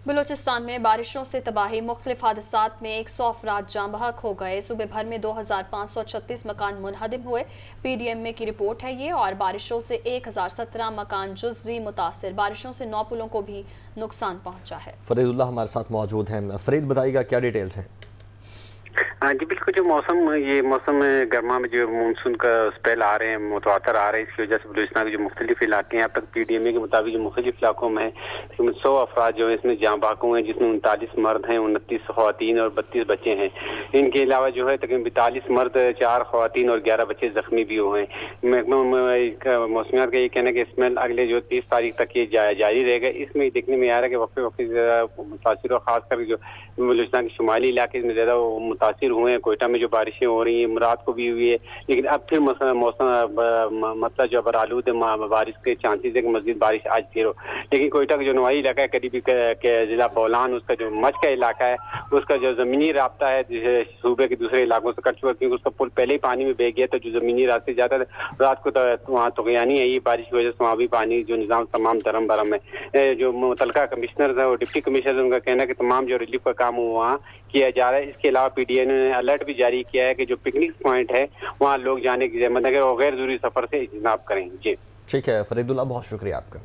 بلوچستان میں بارشوں سے تباہی، مختلف حادثات میں 100 افراد جاں بحق ہو گئے۔ صوبے بھر میں 2536 مکان منہدم ہوئے۔ پی ڈی ایم میں کی رپورٹ ہے یہ، اور بارشوں سے 1017 مکان جزوی متاثر۔ بارشوں سے 9 پلوں کو بھی نقصان پہنچا ہے۔ فرید اللہ ہمارے ساتھ موجود ہیں۔ فرید بتائیے گا کیا ڈیٹیلز ہیں؟ ہاں جی بالکل، جو موسم گرما میں جو مانسون کا اسپیل آ رہے ہیں، متواتر آ رہے ہیں، اس کی وجہ سے بلوچستان کے جو مختلف علاقے ہیں، اب تک پی ڈی ایم اے کے مطابق جو مختلف علاقوں میں 100 افراد جو ہیں اس میں جاں بحق ہوئے ہیں، جس میں 39 مرد ہیں، 29 خواتین اور 32 بچے ہیں۔ ان کے علاوہ جو ہے تقریباً 42 مرد، 4 خواتین اور 11 بچے زخمی بھی ہوئے ہیں۔ محکمہ موسمیات کا یہ کہنا ہے کہ اسمیل اگلے جو 30 تاریخ تک یہ جاری رہے گا۔ اس میں دیکھنے میں آ رہا ہے کہ وقفے متاثر، اور خاص کر جو بلوچستان کے شمالی علاقے میں زیادہ متاثر ہوئے ہیں۔ کوئٹہ میں جو بارشیں ہو رہی ہیں، رات کو بھی ہوئی ہے، لیکن اب پھر موسم مسئلہ جو برآلود بارش کے چانسز ہے کہ مزید بارش آج پھر ہو۔ لیکن کوئٹہ کا جو نوائی علاقہ ہے، قریبی ضلع بولان، اس کا جو مچ کا علاقہ ہے، اس کا جو زمینی رابطہ ہے صوبے کے دوسرے علاقوں سے کٹ چکا، کیونکہ اس کا پل پہلے ہی پانی میں بہ گیا تھا۔ جو زمینی راستے جاتا تھا، رات کو وہاں طغیانی ہے، یہ بارش کی وجہ سے وہاں بھی پانی جو نظام تمام درم برم ہے۔ جو متعلقہ کمشنر ہے اور ڈپٹی کمشنر، ان کا کہنا ہے کہ تمام جو ریلیف کا کام وہاں کیا جا رہا ہے۔ اس کے علاوہ پی ڈی ایم نے الرٹ بھی جاری کیا ہے کہ جو پکنک پوائنٹ ہے وہاں لوگ جانے کی ضمانت ہے اور غیر ضروری سفر سے اجتناب کریں۔ جی ٹھیک ہے فرید اللہ، بہت شکریہ آپ کا۔